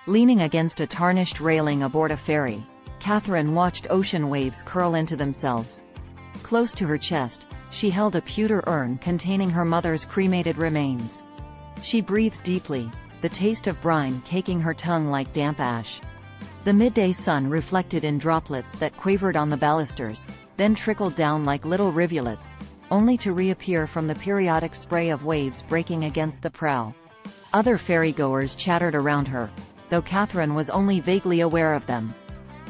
Leaning against a tarnished railing aboard a ferry, Katherine watched ocean waves curl into themselves. Close to her chest, she held a pewter urn containing her mother's cremated remains. She breathed deeply, the taste of brine caking her tongue like damp ash. The midday sun reflected in droplets that quavered on the balusters, then trickled down like little rivulets, only to reappear from the periodic spray of waves breaking against the prow. Other ferrygoers chattered around her, though Katherine was only vaguely aware of them.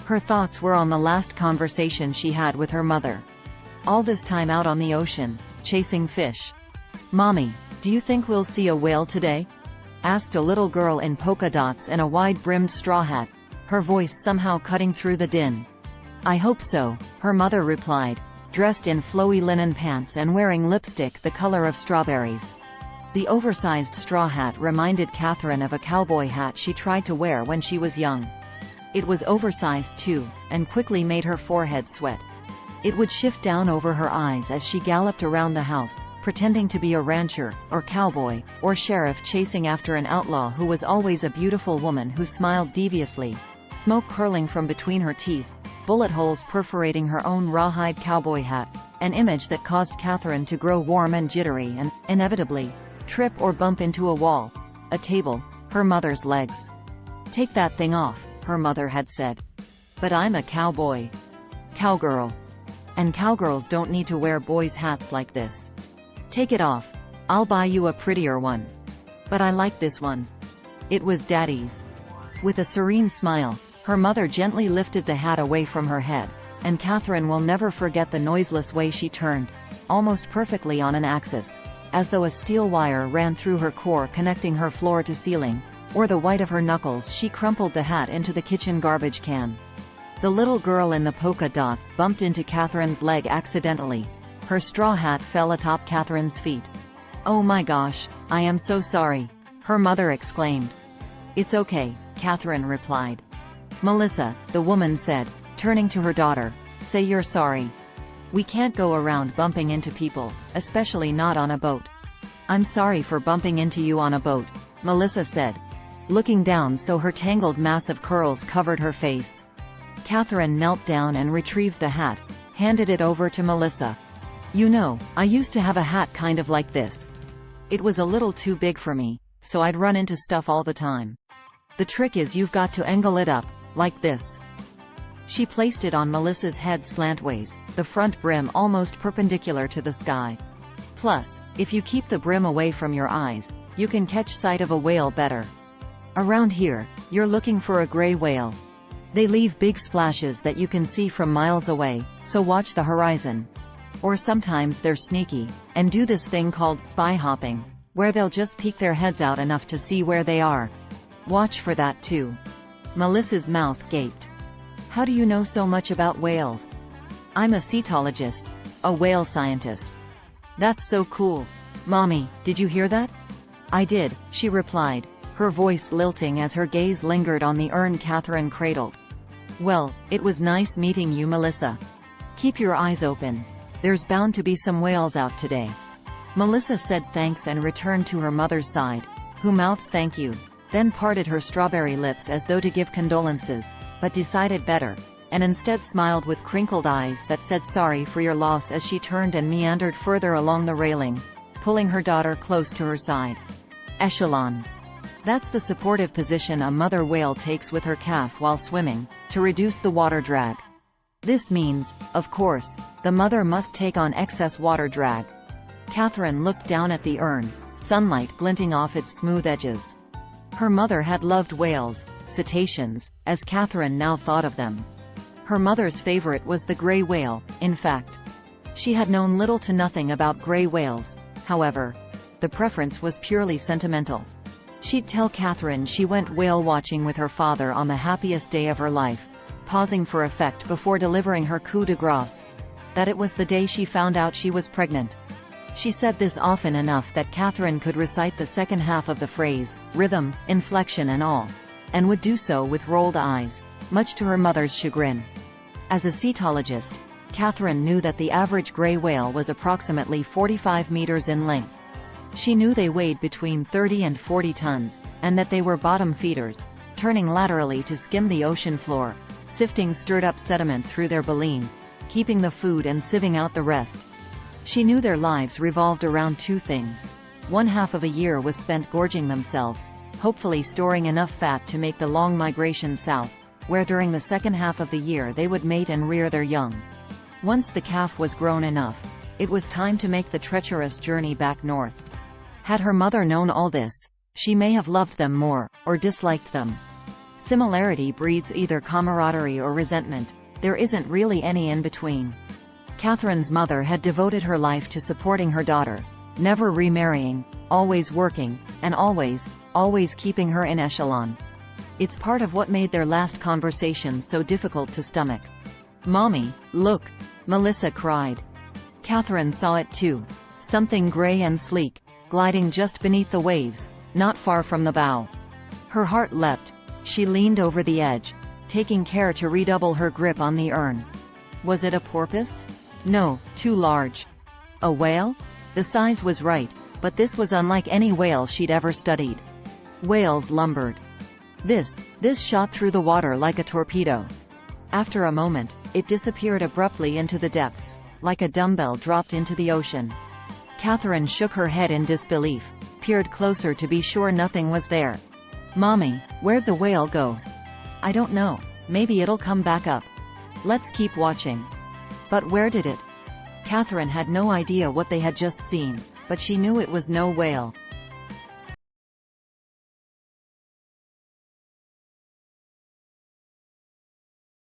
Her thoughts were on the last conversation she had with her mother. All this time out on the ocean, chasing fish. "Mommy, do you think we'll see a whale today?" asked a little girl in polka dots and a wide-brimmed straw hat, her voice somehow cutting through the din. "I hope so," her mother replied, dressed in flowy linen pants and wearing lipstick the color of strawberries. The oversized straw hat reminded Katherine of a cowboy hat she tried to wear when she was young. It was oversized too, and quickly made her forehead sweat. It would shift down over her eyes as she galloped around the house, pretending to be a rancher, or cowboy, or sheriff chasing after an outlaw who was always a beautiful woman who smiled deviously, smoke curling from between her teeth, bullet holes perforating her own rawhide cowboy hat, an image that caused Katherine to grow warm and jittery and, inevitably, trip or bump into a wall, a table, her mother's legs. "Take that thing off," her mother had said. "But I'm a cowboy." "Cowgirl. And cowgirls don't need to wear boys' hats like this. Take it off. I'll buy you a prettier one." "But I like this one." It was Daddy's. With a serene smile, her mother gently lifted the hat away from her head, and Katherine will never forget the noiseless way she turned, almost perfectly on an axis, as though a steel wire ran through her core connecting her floor to ceiling, or the white of her knuckles she crumpled the hat into the kitchen garbage can. The little girl in the polka dots bumped into Katherine's leg accidentally. Her straw hat fell atop Katherine's feet. "Oh my gosh, I am so sorry," her mother exclaimed. "It's okay," Katherine replied. "Melissa," the woman said, turning to her daughter, "say you're sorry. We can't go around bumping into people, especially not on a boat." "I'm sorry for bumping into you on a boat," Melissa said, looking down so her tangled mass of curls covered her face. Katherine knelt down and retrieved the hat, handed it over to Melissa. "You know, I used to have a hat kind of like this. It was a little too big for me, so I'd run into stuff all the time. The trick is you've got to angle it up, like this." She placed it on Melissa's head slantways, the front brim almost perpendicular to the sky. "Plus, if you keep the brim away from your eyes, you can catch sight of a whale better. Around here, you're looking for a gray whale. They leave big splashes that you can see from miles away, so watch the horizon. Or sometimes they're sneaky, and do this thing called spy hopping, where they'll just peek their heads out enough to see where they are. Watch for that too." Melissa's mouth gaped. "How do you know so much about whales?" "I'm a cetologist, a whale scientist." "That's so cool. Mommy, did you hear that?" "I did," she replied, her voice lilting as her gaze lingered on the urn Katherine cradled. "Well, it was nice meeting you, Melissa. Keep your eyes open. There's bound to be some whales out today." Melissa said thanks and returned to her mother's side, who mouthed thank you, then parted her strawberry lips as though to give condolences, but decided better, and instead smiled with crinkled eyes that said sorry for your loss as she turned and meandered further along the railing, pulling her daughter close to her side. Echelon. That's the supportive position a mother whale takes with her calf while swimming, to reduce the water drag. This means, of course, the mother must take on excess water drag. Katherine looked down at the urn, sunlight glinting off its smooth edges. Her mother had loved whales, cetaceans, as Katherine now thought of them. Her mother's favorite was the gray whale, in fact. She had known little to nothing about gray whales, however. The preference was purely sentimental. She'd tell Katherine she went whale watching with her father on the happiest day of her life, pausing for effect before delivering her coup de grace. That it was the day she found out she was pregnant. She said this often enough that Katherine could recite the second half of the phrase, rhythm, inflection and all, and would do so with rolled eyes, much to her mother's chagrin. As a cetologist, Katherine knew that the average gray whale was approximately 45 meters in length. She knew they weighed between 30 and 40 tons, and that they were bottom feeders, turning laterally to skim the ocean floor, sifting stirred-up sediment through their baleen, keeping the food and sieving out the rest. She knew their lives revolved around two things. One half of a year was spent gorging themselves, hopefully storing enough fat to make the long migration south, where during the second half of the year they would mate and rear their young. Once the calf was grown enough, it was time to make the treacherous journey back north. Had her mother known all this, she may have loved them more, or disliked them. Similarity breeds either camaraderie or resentment. There isn't really any in between. Katherine's mother had devoted her life to supporting her daughter, never remarrying, always working, and always keeping her in Echelon. It's part of what made their last conversation so difficult to stomach. "Mommy, look!" Melissa cried. Katherine saw it too. Something gray and sleek, gliding just beneath the waves, not far from the bow. Her heart leapt. She leaned over the edge, taking care to redouble her grip on the urn. Was it a porpoise? No, too large. A whale? The size was right, but this was unlike any whale she'd ever studied. Whales lumbered. This shot through the water like a torpedo. After a moment, it disappeared abruptly into the depths, like a dumbbell dropped into the ocean. Katherine shook her head in disbelief, peered closer to be sure nothing was there. "Mommy, where'd the whale go?" "I don't know. Maybe it'll come back up. Let's keep watching." But where did it? Katherine had no idea what they had just seen, but she knew it was no whale.